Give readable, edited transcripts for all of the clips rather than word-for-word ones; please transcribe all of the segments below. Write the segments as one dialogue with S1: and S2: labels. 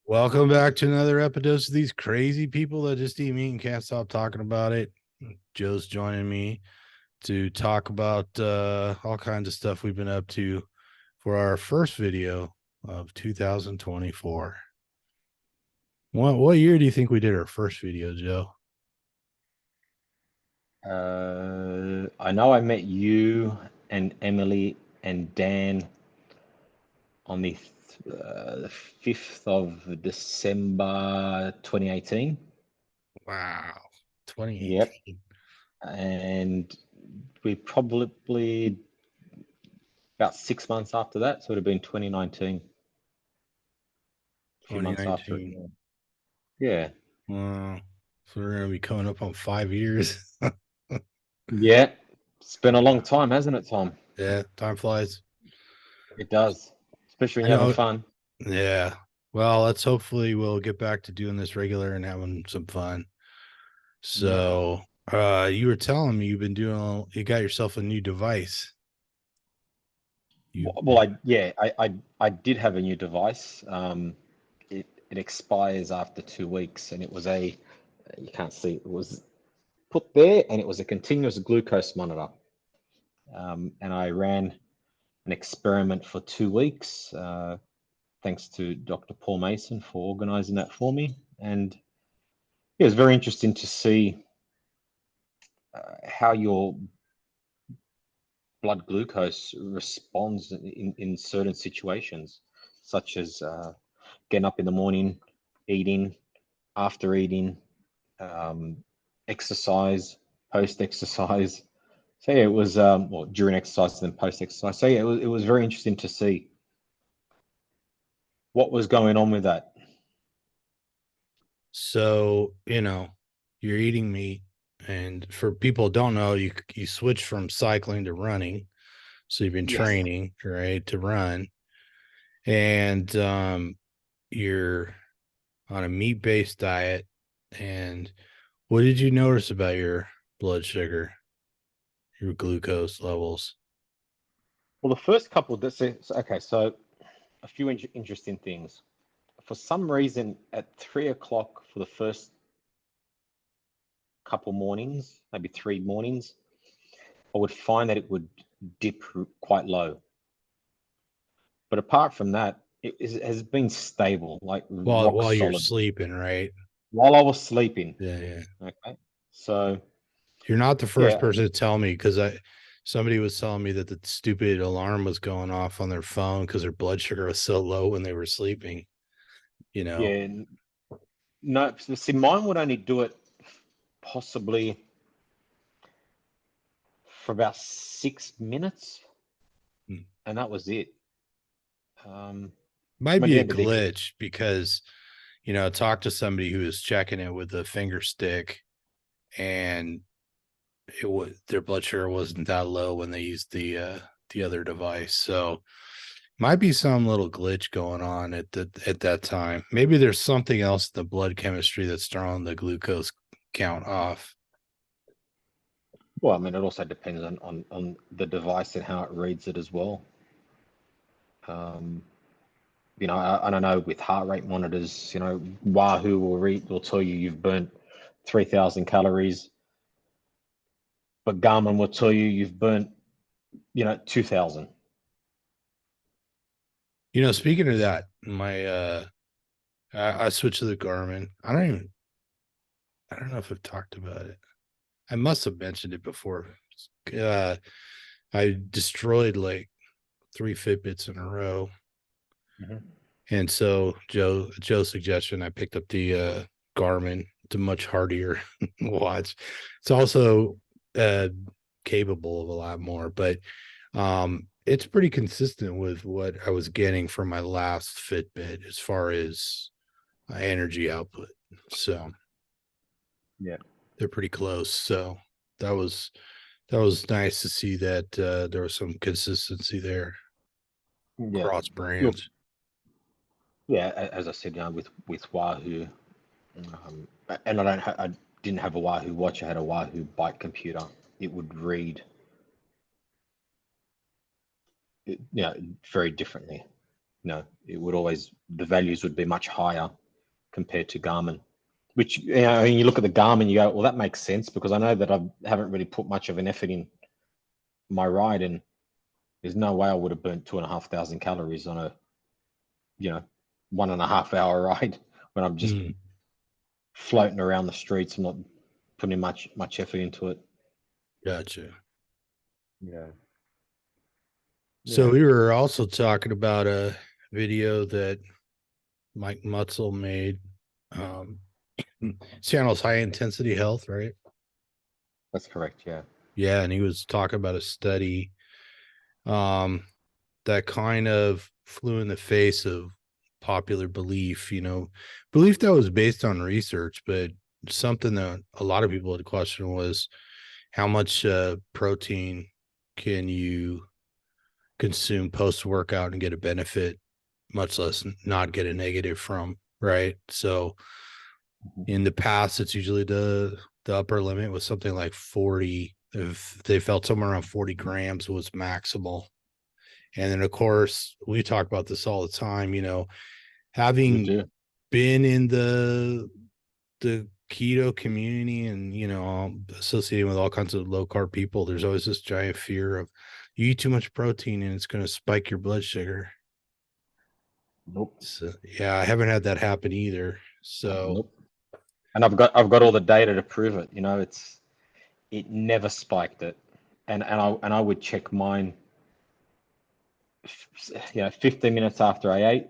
S1: Welcome back to another episode of these crazy people that just eat meat and can't stop talking about it. Joe's joining me to talk about all kinds of stuff we've been up to for our first video of 2024. What year do you think we did our first video, Joe?
S2: I know I met you and Emily and Dan on the 5th of December 2018.
S1: Wow,
S2: Yep.
S1: 2018.
S2: And we probably about 6 months after that, so it would have been 2019. A few months after it.
S1: 2019.
S2: Yeah.
S1: Wow. So we're gonna be coming up on 5 years.
S2: Yeah. It's been a long time, hasn't it, Tom?
S1: Yeah, time flies.
S2: It does, especially when
S1: I
S2: you're having
S1: know.
S2: fun.
S1: Yeah. Well, let's hopefully we'll get back to doing this regular and having some fun.
S2: Yeah.
S1: So, you were telling me you got yourself a new device. You,
S2: Well, I did have a new device. It expires after 2 weeks, and it was you can't see, it was put there, and it was a continuous glucose monitor. And I ran an experiment for 2 weeks, thanks to Dr. Paul Mason for organizing that for me. And it was very interesting to see how your blood glucose responds in certain situations, such as getting up in the morning, eating, after eating, um, exercise, post exercise. So yeah, it was well, during exercise and then post exercise. So yeah, it was very interesting to see what was going on with that.
S1: so, you're eating meat, and for people who don't know, you switch from cycling to running. So you've been
S2: Yes.
S1: training, right, to run, and you're on a meat-based diet. And what did you notice about your blood sugar, your glucose levels?
S2: Well, the first couple that okay, so a few interesting things. For some reason, at 3 o'clock for the first couple mornings, maybe 3 mornings, I would find that it would dip quite low. But apart from that, has been stable, like
S1: While
S2: rock
S1: while you're
S2: solid,
S1: sleeping, right?
S2: while I was sleeping.
S1: Yeah, yeah.
S2: Okay. So,
S1: You're not the first
S2: yeah,
S1: person to tell me, because somebody was telling me that the stupid alarm was going off on their phone because their blood sugar was so low when they were sleeping. You know,
S2: yeah. No, see, mine would only do it possibly for about 6 minutes,
S1: Hmm.
S2: and that was it. Um,
S1: Might
S2: but
S1: be
S2: yeah,
S1: a
S2: but they,
S1: glitch because talk to somebody who was checking it with a finger stick, and it was their blood sugar wasn't that low when they used the other device. So might be some little glitch going on at that time. Maybe there's something else in the blood chemistry that's throwing the glucose count off.
S2: well, I mean, it also depends on the device and how it reads it as well. Um, I don't know, with heart rate monitors, Wahoo will tell you you've burnt 3,000 calories, but Garmin will tell you you've burnt, 2,000.
S1: Speaking of that, I switched to the Garmin. I don't know if I've talked about it. I must have mentioned it before. Uh, I destroyed like three Fitbits in a row.
S2: Mhm.
S1: And so Joe's suggestion, I picked up the Garmin. It's a much hardier watch. It's also uh capable of a lot more, but it's pretty consistent with what I was getting from my last Fitbit as far as energy output. So
S2: Yeah.
S1: they're pretty close. So that was that was nice to see that there was some consistency there
S2: Yeah.
S1: across
S2: Look,
S1: brands.
S2: yeah, as I said, with Wahoo, and I didn't have a Wahoo watch. I had a Wahoo bike computer. It would read, very differently. it would always, the values would be much higher compared to Garmin. Which, I mean, you look at the Garmin, you go, well, that makes sense because I know that I haven't really put much of an effort in my ride, and there's no way I would have burnt 2,500 calories on a, 1.5 hour ride when I'm just
S1: Hmm,
S2: floating around the streets. I'm not putting much effort into it.
S1: gotcha.
S2: Yeah.
S1: So
S2: Yeah.
S1: we were also talking about a video that Mike Mutzel made. Um, channel's High Intensity Health, right?
S2: That's correct. Yeah.
S1: Yeah, and he was talking about a study um, that kind of flew in the face of popular belief, belief that was based on research, but something that a lot of people had questioned was how much protein can you consume post workout and get a benefit, much less not get a negative from, right? So
S2: Mhm.
S1: in the past, it's usually the upper limit was something like 40. If they felt somewhere around 40 grams was maximal. And then of course, we talk about this all the time,
S2: We
S1: having
S2: do.
S1: been in the keto community and associated with all kinds of low carb people, there's always this giant fear of you eat too much protein and it's going to spike your blood sugar.
S2: Nope.
S1: So yeah, I haven't had that happen either. So
S2: Nope. And I've got all the data to prove it. It never spiked it, and I would check mine. 15 minutes after I ate,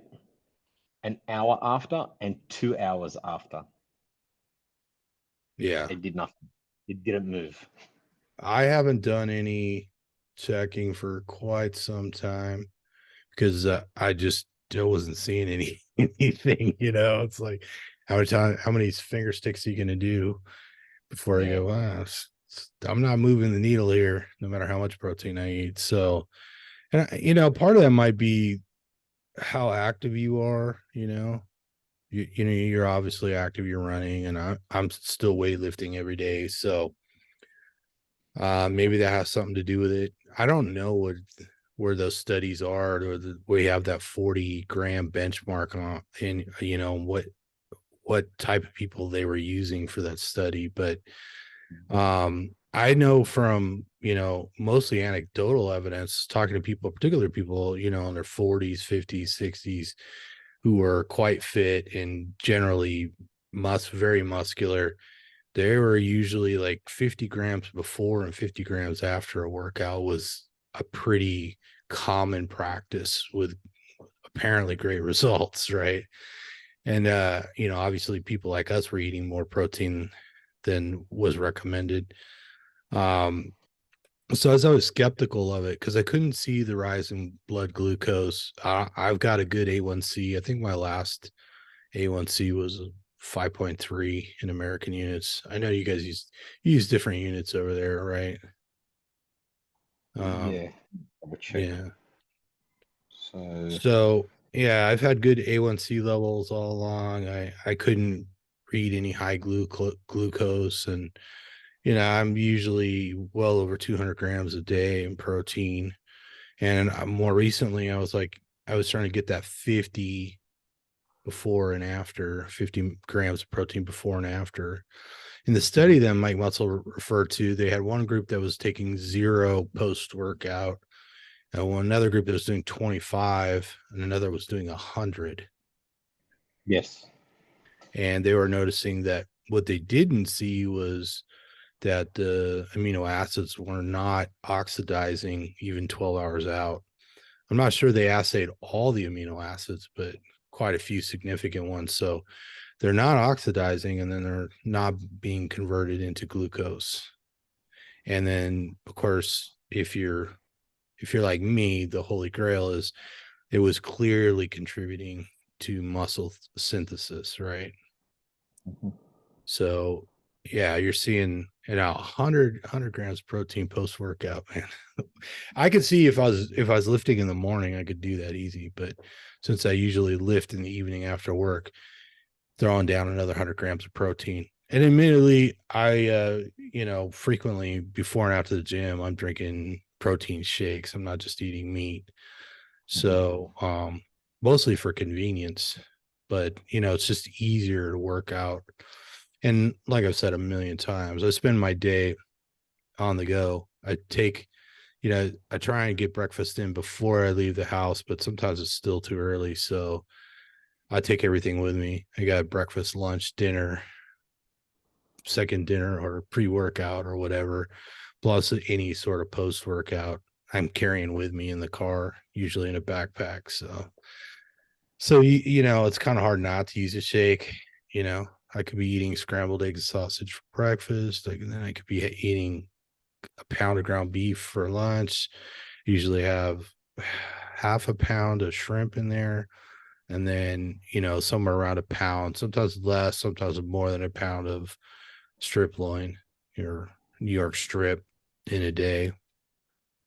S2: an hour after, and 2 hours after.
S1: yeah,
S2: It did nothing. It didn't move.
S1: I haven't done any checking for quite some time because I wasn't seeing anything. It's like how many finger sticks are you going to do before I
S2: Yeah.
S1: go? Wow, I'm not moving the needle here, no matter how much protein I eat. So, and part of that might be how active you are. You're obviously active. You're running, and I'm still weightlifting every day. So, maybe that has something to do with it. I don't know where those studies are, or we have that 40-gram benchmark on, and what type of people they were using for that study. But I know from mostly anecdotal evidence, talking to people, particular people, in their 40s, 50s, 60s, who are quite fit and generally very muscular. They were usually like 50 grams before and 50 grams after a workout was a pretty common practice with apparently great results, right? And obviously people like us were eating more protein than was recommended. Um, so I was always skeptical of it because I couldn't see the rise in blood glucose. I've got a good A1C. I think my last A1C was 5.3 in American units. I know you guys use different units over there, right?
S2: Yeah.
S1: Um,
S2: I would check.
S1: yeah.
S2: So,
S1: So yeah, I've had good A1C levels all along. I couldn't read any high glucose, and I'm usually well over 200 grams a day in protein. And more recently, I was trying to get that 50 before and after, 50 grams of protein before and after. In the study
S2: mhm.
S1: that Mike Mutzel referred to, they had one group that was taking 0 post workout, and another group that was doing 25, and another was doing 100.
S2: Yes.
S1: And they were noticing that what they didn't see was that the amino acids were not oxidizing even 12 hours out. I'm not sure they assayed all the amino acids, but quite a few significant ones. So they're not oxidizing, and then they're not being converted into glucose. And then of course, if you're like me, the holy grail is it was clearly contributing to muscle synthesis, right?
S2: Mhm.
S1: So yeah, you're seeing 100 grams protein post workout, man. I could see if I was lifting in the morning, I could do that easy. But since I usually lift in the evening after work, throwing down another 100 grams of protein. And admittedly, I frequently before and after the gym, I'm drinking protein shakes. I'm not just eating meat.
S2: Mhm.
S1: So mostly for convenience. But it's just easier to work out. And like I've said a million times, I spend my day on the go. I try and get breakfast in before I leave the house, but sometimes it's still too early. So I take everything with me. I got breakfast, lunch, dinner, second dinner, or pre workout or whatever, plus any sort of post workout I'm carrying with me in the car, usually in a backpack. So it's kind of hard not to use a shake. You know, I could be eating scrambled eggs and sausage for breakfast. And then I could be eating a pound of ground beef for lunch. Usually have half a pound of shrimp in there. And then, somewhere around a pound, sometimes less, sometimes more than a pound of strip loin or New York strip in a day.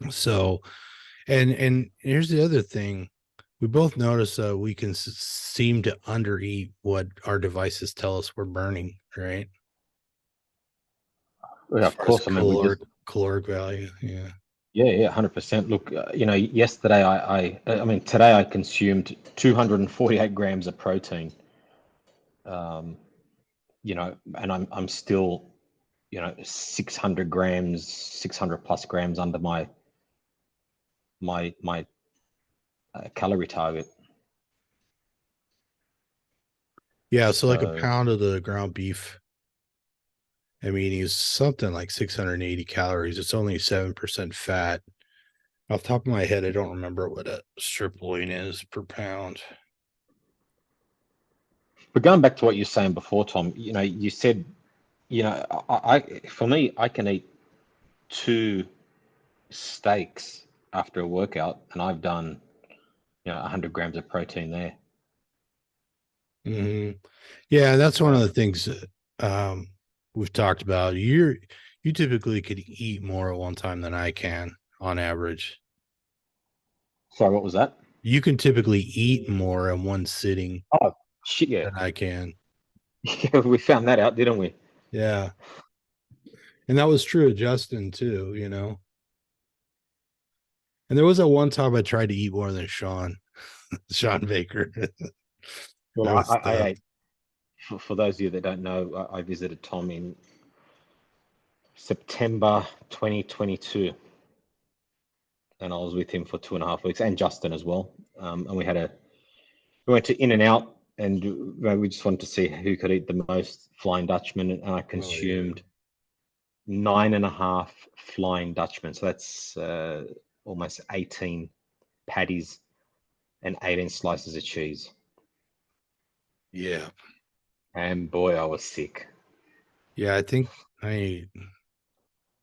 S1: So, and here's the other thing. We both notice that we can seem to undereat what our devices tell us we're burning, right?
S2: Yeah,
S1: As
S2: of
S1: far as
S2: course. I mean, we just
S1: caloric value. Yeah.
S2: yeah, 100%. Look, yesterday I mean, today I consumed 248 grams of protein. Um, and I'm still, 600 grams, 600 plus grams under my calorie target.
S1: Yeah. So like a
S2: So,
S1: pound of the ground beef I'm eating is something like 680 calories. It's only 7% fat. Off the top of my head, I don't remember what a strip loin is per pound.
S2: but going back to what you were saying before, Tom, you said, for me, I can eat two steaks after a workout, and I've done, 100 grams of protein there.
S1: Hmm. Yeah, that's one of
S2: So,
S1: the things that we've talked about. You typically could eat more at one time than I can on average.
S2: sorry, what was that?
S1: You can typically eat more in one sitting
S2: Oh, shit, yeah.
S1: than I can.
S2: Yeah, we found that out, didn't we?
S1: Yeah. And that was true of Justin too. And there was that one time I tried to eat more than Sean Baker.
S2: Well,
S1: That was
S2: I
S1: tough.
S2: ate, for those of you that don't know, I visited Tom in September 2022, and I was with him for 2.5 weeks, and Justin as well. And we went to In and Out, and we just wanted to see who could eat the most Flying Dutchman, and I
S1: Oh yeah.
S2: consumed 9.5 Flying Dutchmen. So that's almost 18 patties and 18 slices of cheese.
S1: Yeah.
S2: And boy, I was sick.
S1: Yeah, I think I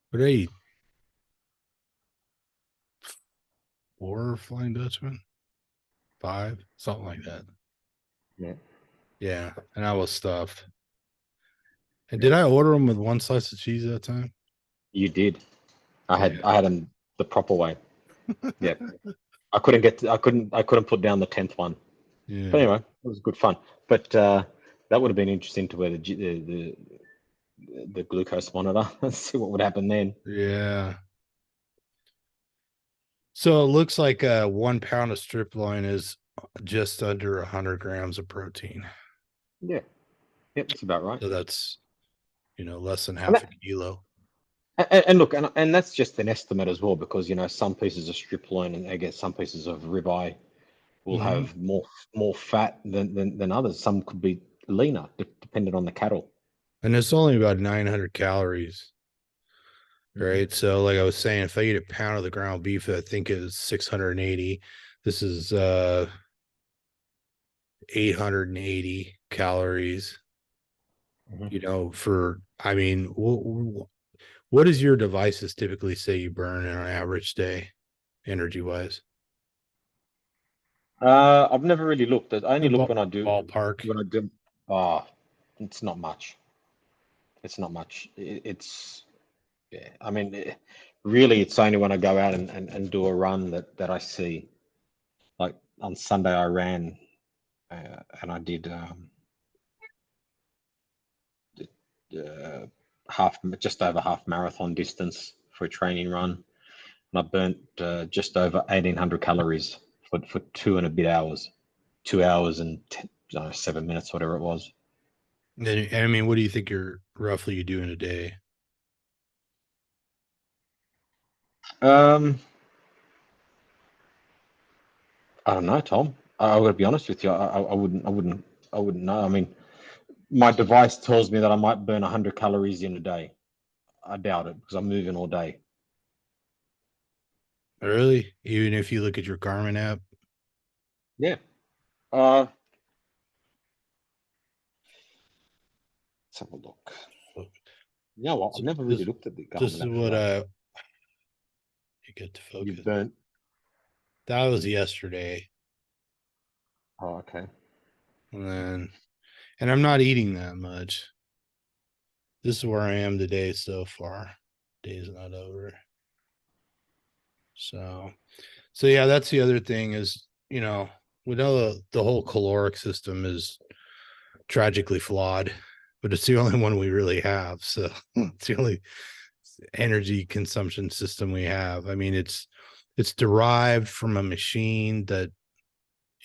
S1: what did I eat? 4 Flying Dutchman? 5? Something like that.
S2: Yeah,
S1: Yeah. And I was stuffed. And
S2: yeah.
S1: did I order them with one slice of cheese at a time?
S2: You did. I had
S1: Yeah.
S2: I had them the proper way. Yeah. I couldn't put down the 10th one. But
S1: Yeah.
S2: anyway, it was good fun. But that would have been interesting to wear the glucose monitor and see what would happen then.
S1: Yeah. So it looks like 1 pound of strip loin is just under 100 grams of protein.
S2: Yeah. Yep, that's about right.
S1: So that's, less than
S2: And
S1: half a
S2: that,
S1: kilo.
S2: and look, and that's just an estimate as well, because some pieces of strip loin and I guess some pieces of ribeye will
S1: Hmm.
S2: have more fat than others. Some could be leaner, depending on the cattle.
S1: And it's only about 900 calories,
S2: Hmm.
S1: right? So, like I was saying, if I eat a pound of the ground beef, I think is 680. This is 880 calories.
S2: Hmm.
S1: I mean, what does your devices typically say you burn in an average day, energy wise?
S2: I've never really looked. I only look
S1: Ballpark.
S2: when I do. Ah, it's not much. It's not much. It's yeah. I mean, really, it's only when I go out and do a run that I see. Like on Sunday, I ran and I did uh, just over half marathon distance for a training run, and I burnt just over 1,800 calories for 2 and a bit hours. 2 hours and 7 minutes, whatever it was.
S1: And I mean, what do you think you're roughly you do in a day?
S2: Um, I don't know, Tom. I got to be honest with you. I wouldn't know. I mean, my device tells me that I might burn 100 calories in a day. I doubt it because I'm moving all day.
S1: Really? Even if you look at your Garmin app?
S2: Yeah. Uh, let's have a look. You know what? I've
S1: So
S2: never really
S1: this
S2: looked at the
S1: this
S2: Garmin
S1: is
S2: app for
S1: what
S2: that.
S1: you get to
S2: You've
S1: focus.
S2: burnt.
S1: That was yesterday.
S2: Oh, okay.
S1: And I'm not eating that much. This is where I am today so far. Day's not over. So yeah, that's the other thing is, we know the whole caloric system is tragically flawed, but it's the only one we really have. So it's the only energy consumption system we have. I mean, it's derived from a machine that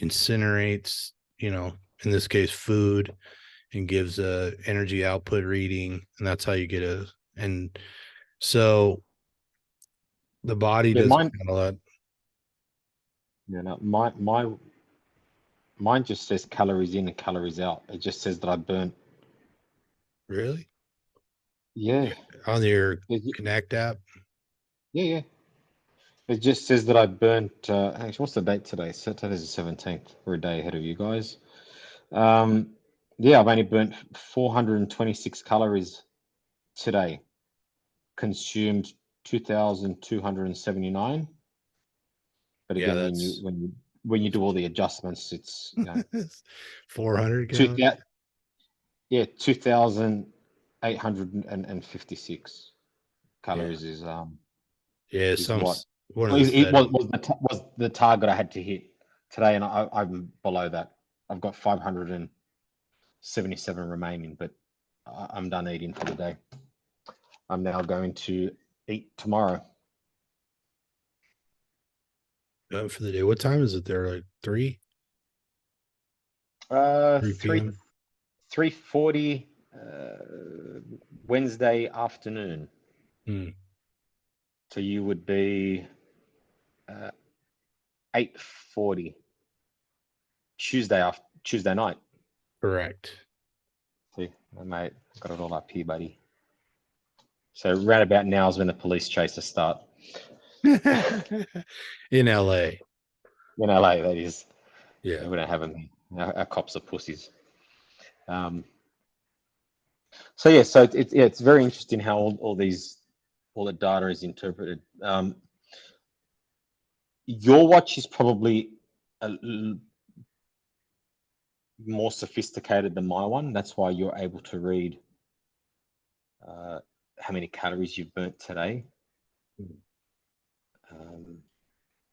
S1: incinerates, in this case, food and gives a energy output reading, and that's how you get and so the body
S2: Yeah,
S1: doesn't
S2: mine.
S1: handle that.
S2: Yeah, no, mine just says calories in and calories out. It just says that I burnt.
S1: Really?
S2: Yeah.
S1: On your
S2: Yeah,
S1: Connect app?
S2: yeah. It just says that I burnt. Actually, what's the date today? Today's the 17th. We're a day ahead of you guys. Um, yeah, I've only burnt 426 calories today. Consumed 2,279. But
S1: Yeah,
S2: again,
S1: that's
S2: when you do all the adjustments, it's
S1: 400
S2: two
S1: calories.
S2: that yeah 2,856
S1: Yeah,
S2: calories
S1: yeah.
S2: is what
S1: One of the
S2: it
S1: study.
S2: was the target I had to hit today, and I'm below that. I've got 577 remaining, but I'm done eating for the day. I'm now going to eat tomorrow.
S1: For the day. What time is it there? Like 3
S2: Three
S1: p.m.
S2: 3:40 Wednesday afternoon.
S1: Hmm,
S2: So you would be 8:40 Tuesday night.
S1: correct.
S2: See, mate, got it all up here, buddy. So round about now is when the police chases start.
S1: In LA.
S2: In LA, that is.
S1: Yeah.
S2: We don't have them. Our cops are pussies. So yeah, so it's very interesting how all the data is interpreted. Your watch is probably more sophisticated than my one. That's why you're able to read how many calories you've burnt today.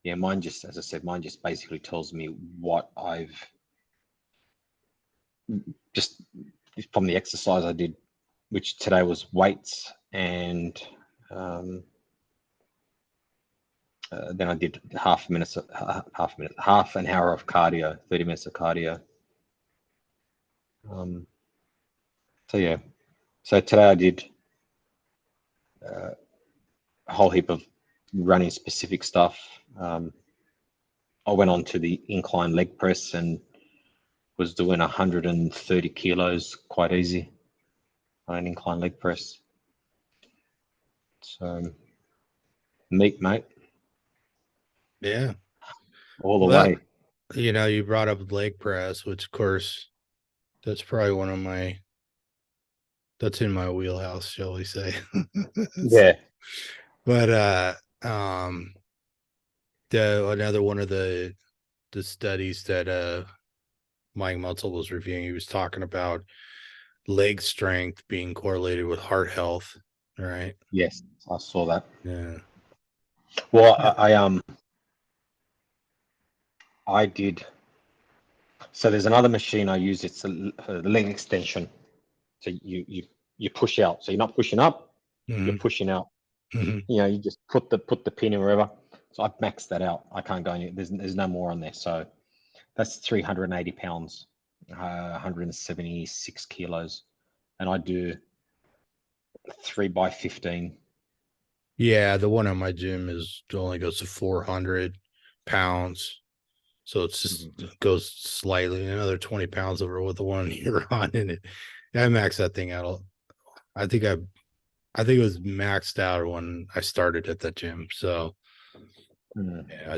S2: Yeah, mine just, as I said, mine just basically tells me what I've just from the exercise I did, which today was weights, and then I did half an hour of cardio, 30 minutes of cardio. So yeah, so today I did a whole heap of running specific stuff. I went on to the incline leg press and was doing 130 kilos quite easy on an incline leg press. So meat, mate,
S1: Yeah.
S2: all the
S1: Well,
S2: way.
S1: you brought up leg press, which of course that's probably that's in my wheelhouse, shall we say.
S2: Yeah.
S1: But um another one of the studies that Mike Mutzel was reviewing, he was talking about leg strength being correlated with heart health. Right.
S2: Yes, I saw that.
S1: Yeah.
S2: Well,
S1: Yeah.
S2: I did. So there's another machine I use. It's a leg extension. So you push out. So you're not pushing up. You're
S1: Hmm.
S2: pushing out.
S1: Hmm.
S2: You just put the pin in wherever. So I've maxed that out. I can't go any. There's no more on there. So That's 380 pounds, 176 kilos, and I do 3 by 15.
S1: Yeah, the one at my gym is only goes to 400 pounds. So it's just
S2: Mhm.
S1: goes slightly another 20 pounds over what the one you're on in it. I maxed that thing out. I think I I think it was maxed out when I started at the gym. So
S2: Mm.
S1: yeah,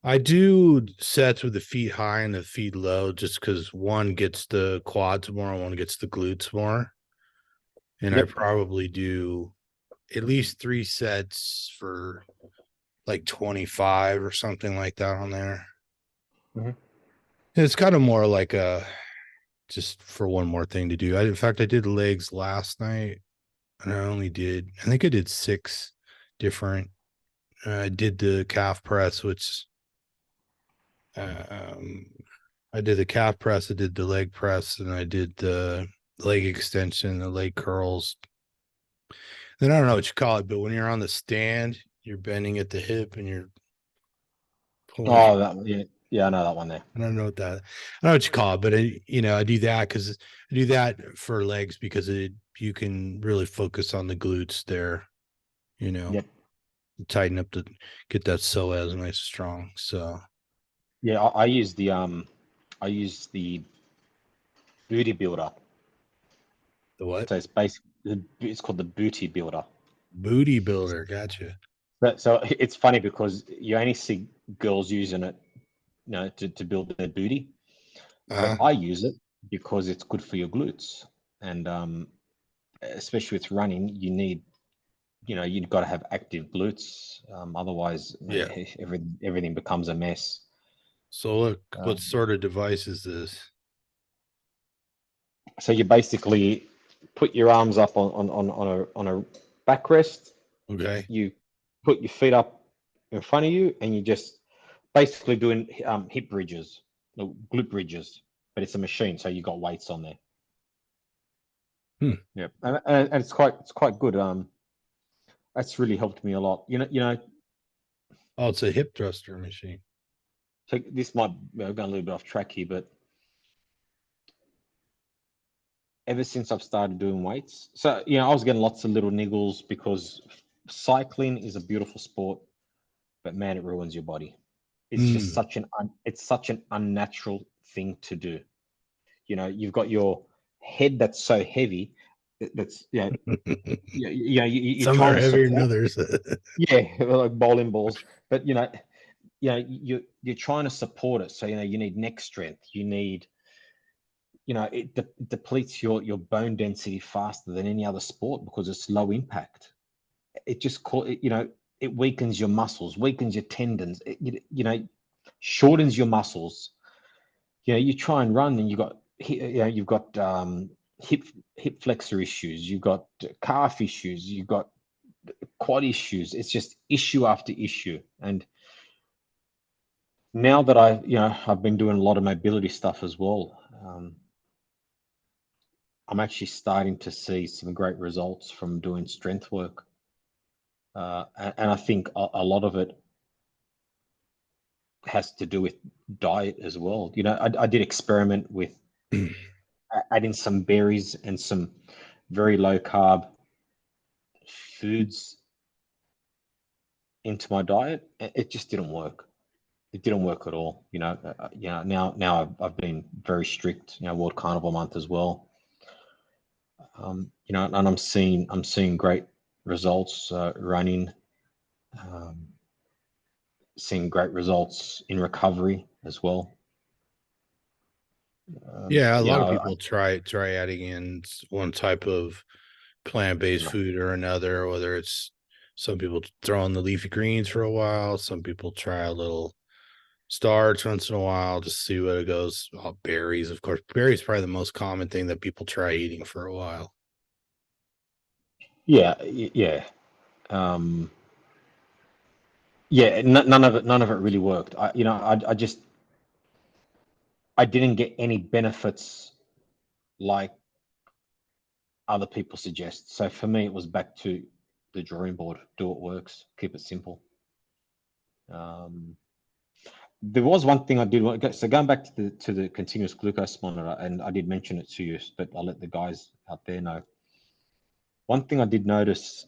S1: I do sets with the feet high and the feet low just because one gets the quads more and one gets the glutes more. And I
S2: Yep.
S1: probably do at least 3 sets for like 25 or something like that on there.
S2: Mhm.
S1: It's kind of more like a just for one more thing to do. In fact, I did legs last night and I think I did 6 different. I did the calf press, which um, I did the calf press, I did the leg press, and I did the leg extension, the leg curls. Then I don't know what you call it, but when you're on the stand, you're bending at the hip and you're pulling.
S2: Oh, that one, yeah, yeah, I know that one there.
S1: I don't know what that. I don't know what you call it, but I do that because I do that for legs because you can really focus on the glutes there. You know,
S2: Yep.
S1: tighten up the get that psoas nice and strong. So
S2: Yeah, I use the booty builder.
S1: the what?
S2: So it's basically it's called the booty builder.
S1: Booty builder. Gotcha.
S2: So it's funny because you only see girls using it, to build their booty, but
S1: Uh-huh.
S2: I use it because it's good for your glutes, and especially with running, you've got to have active glutes, otherwise
S1: Yeah.
S2: everything becomes a mess.
S1: So look, what
S2: Um,
S1: sort of device is this?
S2: so you basically put your arms up on a backrest.
S1: Okay.
S2: You put your feet up in front of you, and you just basically doing hip bridges, no, glute bridges, but it's a machine, so you got weights on there.
S1: Hmm.
S2: Yep, and it's quite good. That's really helped me a lot.
S1: Oh, it's a hip thruster machine.
S2: So this might go a little bit off track here, but ever since I've started doing weights, so I was getting lots of little niggles because cycling is a beautiful sport, but man, it ruins your body. It's just
S1: Hmm.
S2: such an unnatural thing to do. You've got your head that's so heavy that's you're
S1: Some are
S2: trying to
S1: heavier than
S2: support,
S1: others.
S2: yeah, like bowling balls, but you're trying to support it, so you need neck strength, it depletes your bone density faster than any other sport because it's low impact. It just it weakens your muscles, weakens your tendons, shortens your muscles. You try and run and you've got hip flexor issues, you've got calf issues, you've got quad issues. It's just issue after issue. And now that I've been doing a lot of mobility stuff as well, I'm actually starting to see some great results from doing strength work. And I think a lot of it has to do with diet as well. I did experiment with adding some berries and some very low carb foods into my diet. It just didn't work. It didn't work at all. Now I've been very strict. World Carnivore Month as well. And I'm seeing great results running. Um, Seeing great results in recovery as well.
S1: Yeah, a
S2: You
S1: lot of
S2: know,
S1: people try adding in one type of plant-based
S2: I-
S1: food or another, whether it's some people throw in the leafy greens for a while, some people try a little starch once in a while to see what it goes. Oh, berries, of course. Berries probably the most common thing that people try eating for a while.
S2: yeah, yeah, um, yeah. None of it really worked. I didn't get any benefits like other people suggest. So for me, it was back to the drawing board. Do what works. Keep it simple. Um, There was one thing I did want. So going back to the continuous glucose monitor, and I did mention it to you, but I'll let the guys out there know. One thing I did notice.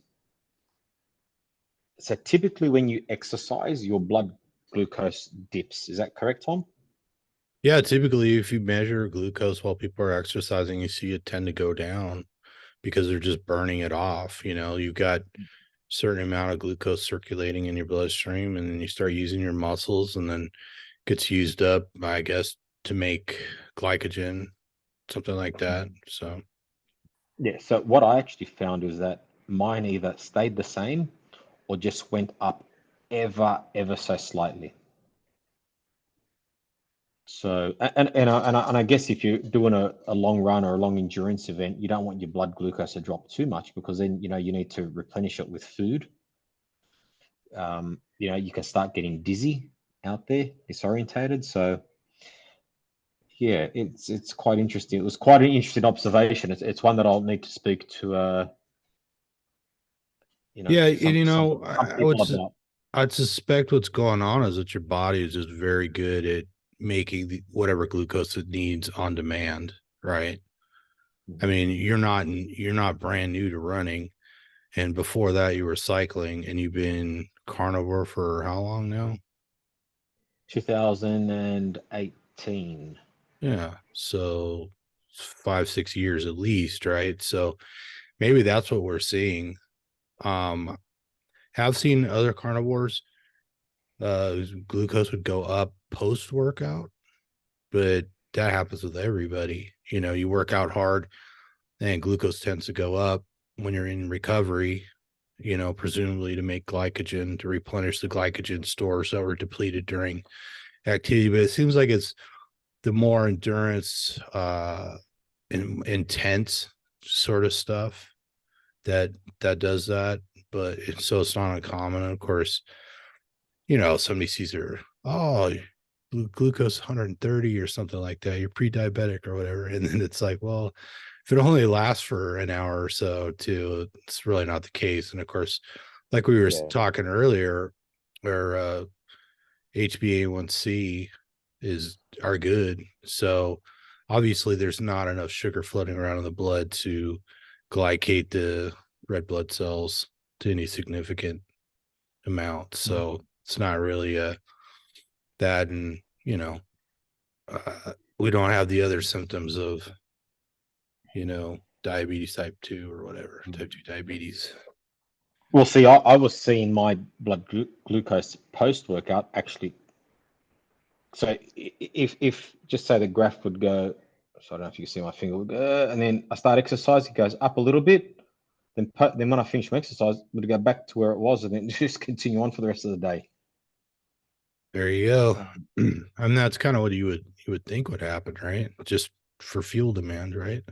S2: So typically, when you exercise, your blood glucose dips. Is that correct, Tom?
S1: Yeah, typically if you measure glucose while people are exercising, you see it tend to go down because they're just burning it off. You've got certain amount of glucose circulating in your bloodstream, and then you start using your muscles, and then gets used up, I guess, to make glycogen, something like that. So
S2: Yeah. So what I actually found was that mine either stayed the same or just went up ever so slightly. So and I guess if you're doing a long run or a long endurance event, you don't want your blood glucose to drop too much because then you need to replenish it with food. You can start getting dizzy out there, disorientated. So yeah, it's quite interesting. It was quite an interesting observation. It's one that I'll need to speak to
S1: yeah, and,
S2: some people about.
S1: I'd suspect what's going on is that your body is just very good at making whatever glucose it needs on demand, right? I
S2: Mhm.
S1: mean, you're not brand new to running, and before that you were cycling, and you've been carnivore for how long now?
S2: 2018.
S1: Yeah, so 5 6 years at least, right? So maybe that's what we're seeing. um have seen other carnivores, glucose would go up post workout, but that happens with everybody. You work out hard and glucose tends to go up when you're in recovery, presumably to make glycogen, to replenish the glycogen stores that were depleted during activity. But it seems like it's the more endurance, intense sort of stuff that does that. But it's not uncommon. And of course, somebody sees her, oh, glucose 130 or something like that. You're pre-diabetic or whatever. And then it's like, well, if it only lasts for an hour or so, too, it's really not the case. And of course, like we were
S2: Yeah.
S1: talking earlier, where HbA1c are good. So obviously there's not enough sugar floating around in the blood to glycate the red blood cells to any significant amount. So it's not really that. And we don't have the other symptoms of diabetes type 2 or whatever, type 2 diabetes.
S2: Well, see, I was seeing my blood glucose post workout actually. So if just say the graph would go, so I don't know if you can see my finger, would go, and then I start exercise, it goes up a little bit. Then when I finish my exercise, it would go back to where it was, and then just continue on for the rest of the day.
S1: There you go.
S2: Um,
S1: And that's kind of what you would think would happen, right? Just for fuel demand, right?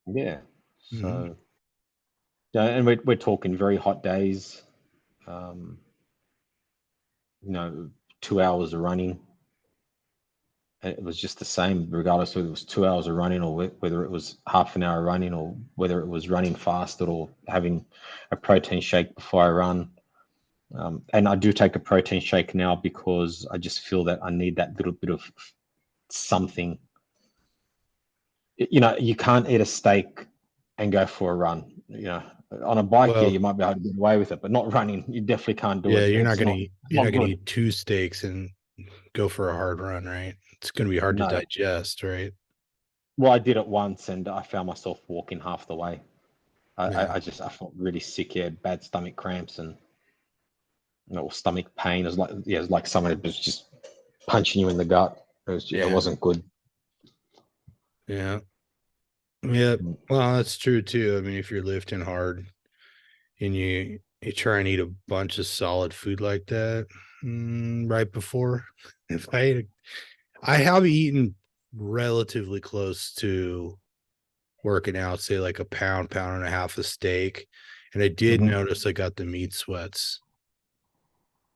S2: yeah.
S1: Mm-hmm.
S2: So yeah, and we're talking very hot days. Um, you know, 2 hours of running. It was just the same, regardless whether it was 2 hours of running or whether it was half an hour running or whether it was running fasted or having a protein shake before I run. And I do take a protein shake now because I just feel that I need that little bit of something. You can't eat a steak and go for a run. On a bike, yeah,
S1: Well,
S2: you might be able to get away with it, but not running, you definitely can't do
S1: yeah,
S2: it.
S1: you're not
S2: It's
S1: gonna
S2: not,
S1: eat
S2: it's
S1: you're not
S2: not
S1: gonna
S2: good.
S1: eat two steaks and go for a hard run, right? It's gonna be hard to
S2: No.
S1: digest, right?
S2: Well, I did it once and I found myself walking half the way. I,
S1: Yeah,
S2: I, I just I felt really sick. Yeah, bad stomach cramps and stomach pain. It was like someone was just punching you in the gut. It
S1: yeah,
S2: wasn't good.
S1: yeah, yeah.
S2: Mm.
S1: Well, that's true too. I mean, if you're lifting hard and you try and eat a bunch of solid food like that, right before, if I have eaten relatively close to working out, say like a pound and a half of steak, and I did
S2: Hmm.
S1: notice I got the meat sweats,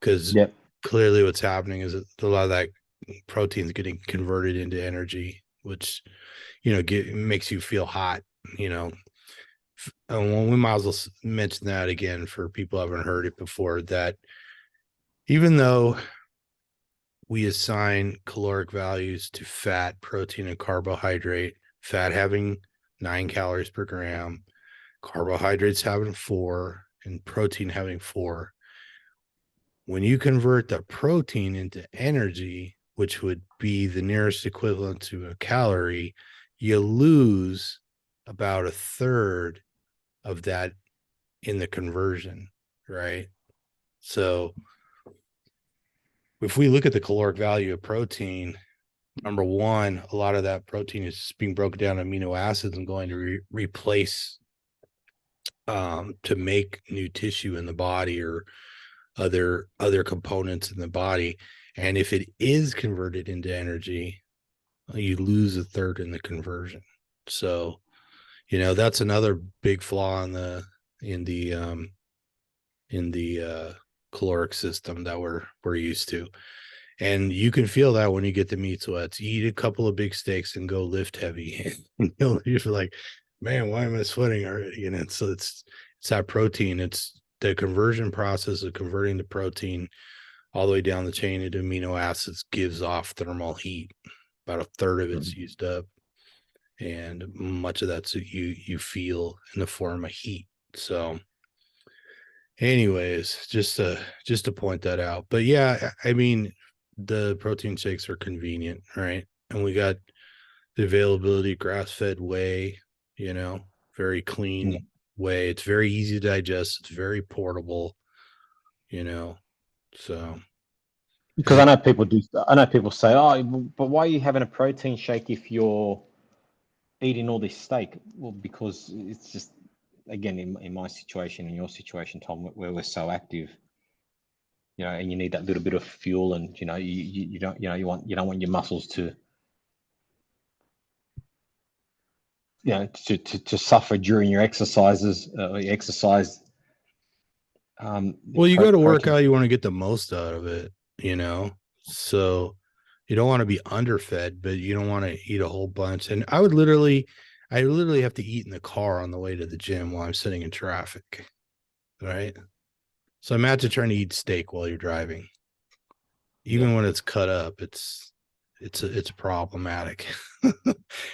S1: because
S2: Yep.
S1: clearly what's happening is that a lot of that protein is getting converted into energy, which makes you feel hot. You know, we might as well mention that again for people who haven't heard it before. That even though we assign caloric values to fat, protein, and carbohydrate. Fat having 9 calories per gram, carbohydrates having 4, and protein having 4. When you convert the protein into energy, which would be the nearest equivalent to a calorie, you lose about a third of that in the conversion, right? So if we look at the caloric value of protein, number one, a lot of that protein is being broken down amino acids and going to replace to make new tissue in the body or other components in the body. And if it is converted into energy, you lose a third in the conversion. So, that's another big flaw in the in the caloric system that we're used to. And you can feel that when you get the meat sweats. You eat a couple of big steaks and go lift heavy. And you're like, man, why am I sweating already? And so it's that protein. It's the conversion process of converting the protein all the way down the chain into amino acids gives off thermal heat. About a third of it's used up, and much of that's you feel in the form of heat. So, anyways, just to point that out. But yeah, I mean, the protein shakes are convenient, right? And we got the availability grass-fed whey, very
S2: Yeah.
S1: clean whey. It's very easy to digest. It's very portable, you know. So,
S2: Because
S1: and
S2: I know people say, oh, but why are you having a protein shake if you're eating all this steak? Well, because it's just, again, in my situation, in your situation, Tom, where we're so active, and you need that little bit of fuel, and you don't, you don't want your muscles to, to suffer during your exercises, your exercise.
S1: well, you go to work
S2: Protein.
S1: out, you want to get the most out of it, So you don't want to be underfed, but you don't want to eat a whole bunch. And I literally have to eat in the car on the way to the gym while I'm sitting in traffic, right? So imagine trying to eat steak while you're driving.
S2: Yeah.
S1: Even when it's cut up, it's problematic.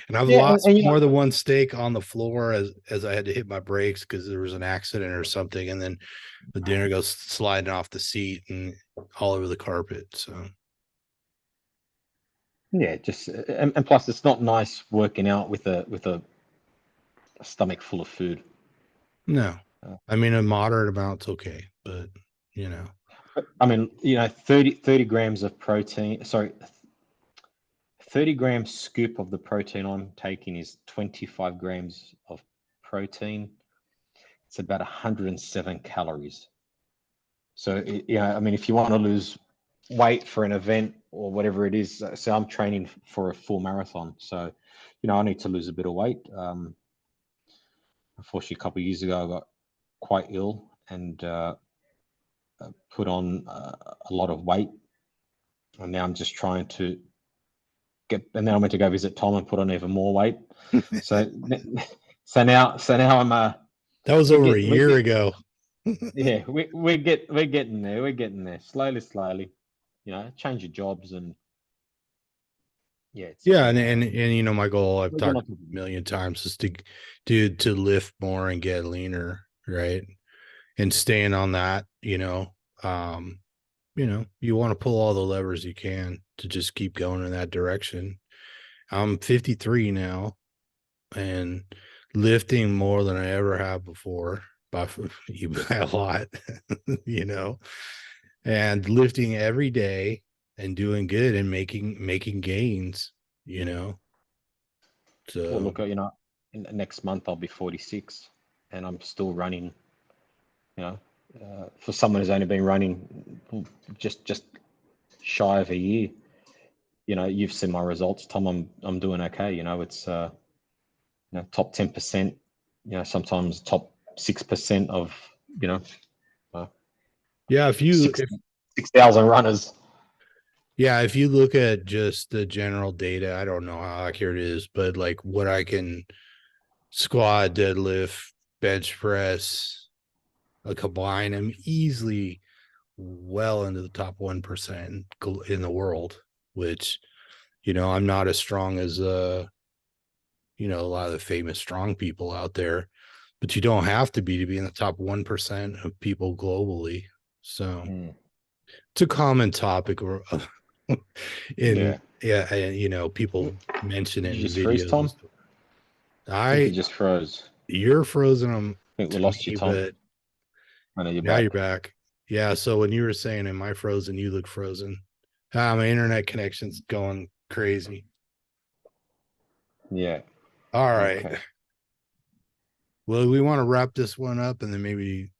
S1: And I've
S2: Yeah,
S1: lost
S2: and
S1: more than one steak on the floor as I had to hit my brakes because there was an accident or something, and then the dinner goes sliding off the seat and all over the carpet. So
S2: yeah, just and plus it's not nice working out with a stomach full of food.
S1: no,
S2: Uh,
S1: I mean a moderate amount's okay, but you know,
S2: I mean, 30 grams of protein, sorry, 30 gram scoop of the protein I'm taking is 25 grams of protein. It's about 107 calories. So, I mean, if you want to lose weight for an event or whatever it is, so I'm training for a full marathon. So, I need to lose a bit of weight. Unfortunately, a couple of years ago, I got quite ill and put on a lot of weight. And now I'm just trying to and then I went to go visit Tom and put on even more weight. So, so now I'm
S1: that was
S2: we
S1: over a
S2: get we
S1: year
S2: get
S1: ago.
S2: yeah we're getting there. We're getting there slowly. Change your jobs and yeah, it's
S1: Yeah, and my goal I've
S2: we're going
S1: talked
S2: on to
S1: a million times is to lift more and get leaner, right? And staying on that, um, you want to pull all the levers you can to just keep going in that direction. I'm 53 now and lifting more than I ever have before by by a lot, you know, and lifting every day and doing good and making gains, you know.
S2: well,
S1: So
S2: look, next month I'll be 46 and I'm still running, you know, for someone who's only been running just shy of a year. You've seen my results, Tom. I'm doing okay. It's top 10%. Sometimes top 6% of you know uh,
S1: yeah,
S2: six 6,000 runners.
S1: if you look at just the general data, I don't know how accurate it is, but like what I can squat, deadlift, bench press, combine, I'm easily well into the top 1% in the world, which, I'm not as strong as, a lot of the famous strong people out there, but you don't have to be in the top 1% of people globally. So
S2: Mm.
S1: it's a common topic in,
S2: Yeah.
S1: yeah, and, people mention
S2: Did
S1: it
S2: you
S1: in
S2: just freeze,
S1: videos and
S2: Tom?
S1: stuff.
S2: I think you
S1: I,
S2: just froze.
S1: you're frozen
S2: I think we
S1: to
S2: lost you,
S1: me,
S2: Tom.
S1: but
S2: I know you're
S1: now you're
S2: back.
S1: back. Yeah. So when you were saying, am I frozen? You look frozen. My internet connection's going crazy.
S2: Yeah.
S1: All right.
S2: Okay.
S1: Well, we want to wrap this one up and then maybe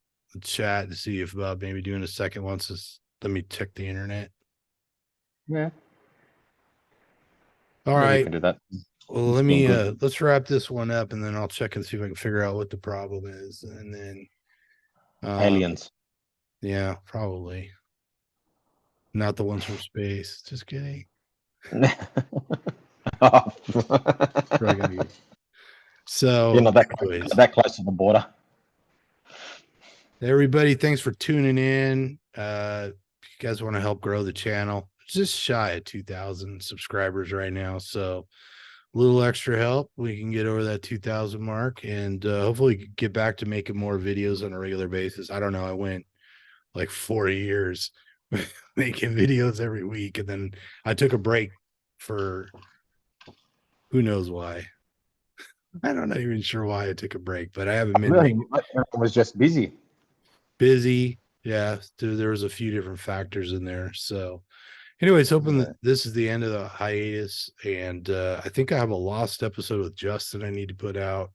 S1: chat to see if about maybe doing a second one. So let me check the internet.
S2: Yeah.
S1: All
S2: Yeah, we
S1: right.
S2: can do that.
S1: Well,
S2: It's been good.
S1: let's wrap this one up and then I'll check and see if I can figure out what the problem is. And then uh
S2: Aliens.
S1: yeah, probably not the ones from space. Just kidding.
S2: Oh.
S1: Probably gonna be
S2: You're
S1: so
S2: not that close,
S1: anyways.
S2: not that close to the border.
S1: Everybody, thanks for tuning in. If you guys want to help grow the channel, it's just shy of 2,000 subscribers right now. So a little extra help, we can get over that 2,000 mark and hopefully get back to making more videos on a regular basis. I don't know. I went like 4 years making videos every week. And then I took a break for who knows why. I'm not even sure why I took a break, but I haven't been
S2: Really,
S1: making
S2: everyone was just busy.
S1: busy. Yeah, there was a few different factors in there. So, anyways, hoping that
S2: Yeah.
S1: this is the end of the hiatus. And I think I have a lost episode with Justin I need to put out.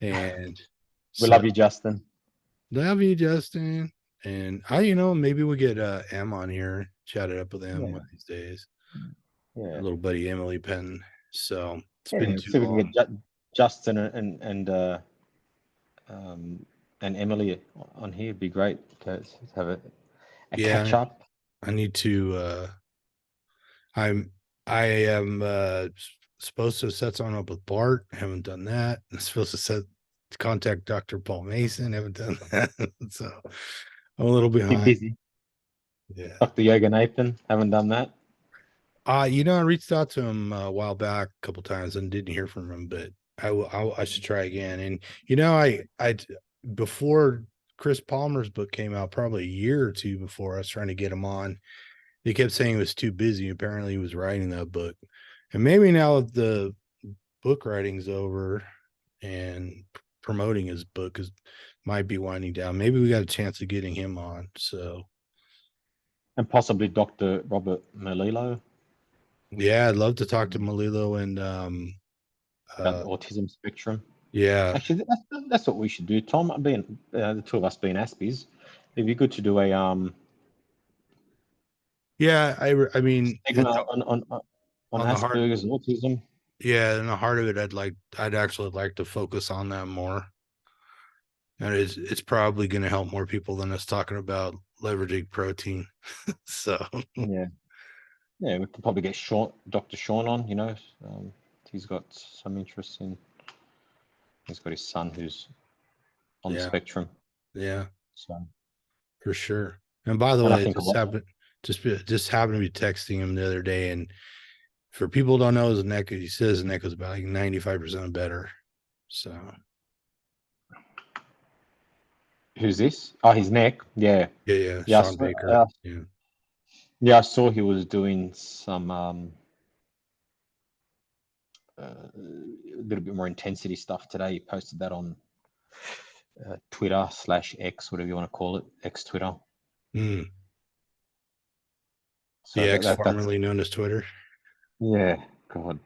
S1: And
S2: We
S1: so,
S2: love you, Justin.
S1: love you, Justin. And maybe we get M on here, chat it up with him
S2: Yeah.
S1: one of these days. Our
S2: Yeah.
S1: little buddy Emily Penn. So it's been
S2: Yeah.
S1: too
S2: See if we can
S1: long.
S2: get Justin um, and Emily on here. It'd be great to have a catch
S1: Yeah,
S2: up.
S1: I need to I'm I am supposed to set something up with Bart. Haven't done that. I'm supposed to contact Dr. Paul Mason. Haven't done that. So I'm a little
S2: Keep
S1: behind.
S2: busy.
S1: Yeah.
S2: Dr. Yoga Nathan. Haven't done that.
S1: I reached out to him a while back a couple times and didn't hear from him, but I should try again. And I before Chris Palmer's book came out, probably a year or two before, I was trying to get him on. He kept saying he was too busy. Apparently, he was writing that book. And maybe now that the book writing's over and promoting his book is might be winding down, maybe we got a chance of getting him on. So
S2: And possibly Dr. Robert Melillo
S1: yeah, I'd love to talk to Malilo and
S2: about the
S1: uh
S2: autism spectrum.
S1: yeah.
S2: Actually, that's what we should do, Tom. Being the two of us being Aspies, it'd be good to do a
S1: Yeah, I mean
S2: segment
S1: it's
S2: on
S1: on the heart.
S2: Asperger's autism.
S1: Yeah, in the heart of it, I'd actually like to focus on that more. And it's probably going to help more people than us talking about leveraging protein. So
S2: Yeah, yeah, we could probably get Dr. Sean on. He's got some interest in. He's got his son who's on the
S1: yeah,
S2: spectrum.
S1: yeah,
S2: So,
S1: for sure. And by the
S2: and I
S1: way, it
S2: think a
S1: just
S2: lot.
S1: happened just happened to be texting him the other day, and for people who don't know his neck, he says his neck was about like 95% better. So
S2: Who's this? Oh, his neck. Yeah,
S1: yeah,
S2: yeah,
S1: Sean Baker. Yeah.
S2: yeah. I saw he was doing some a little bit more intensity stuff today. He posted that on Twitter/X, whatever you want to call it, X Twitter.
S1: Mm.
S2: So
S1: The
S2: that,
S1: ex
S2: that that's
S1: formerly known as Twitter.
S2: yeah, God.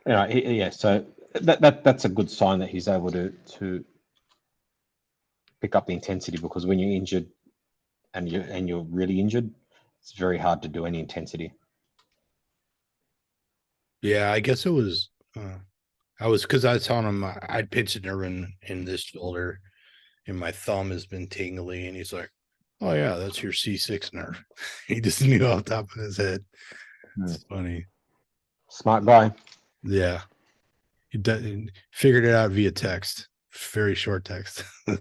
S2: Yeah. So that's a good sign that he's able to pick up the intensity, because when you're injured and you're really injured, it's very hard to do any intensity.
S1: Yeah, I guess it was I was because I was telling him I'd pinched a nerve in this shoulder and my thumb has been tingly. And he's like, oh, yeah, that's your C6 nerve. He just knew off the top of his head.
S2: Hmm.
S1: It's funny.
S2: Smart guy.
S1: Yeah. He figured it out via text, very short text.
S2: It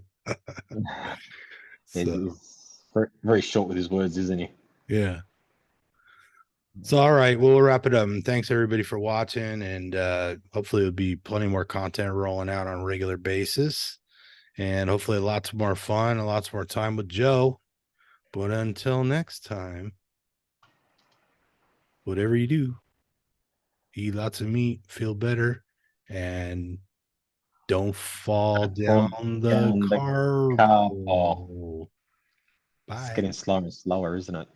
S1: So,
S2: is. Very, very short with his words, isn't he?
S1: Yeah. So, all right, we'll wrap it up. And thanks everybody for watching. And hopefully, there'll be plenty more content rolling out on a regular basis. And hopefully, lots more fun and lots more time with Joe. But until next time, whatever you do, eat lots of meat, feel better, and don't fall
S2: Fall
S1: down the
S2: down the
S1: carb
S2: car. Oh,
S1: hole.
S2: it's
S1: Bye.
S2: getting slower and slower, isn't it?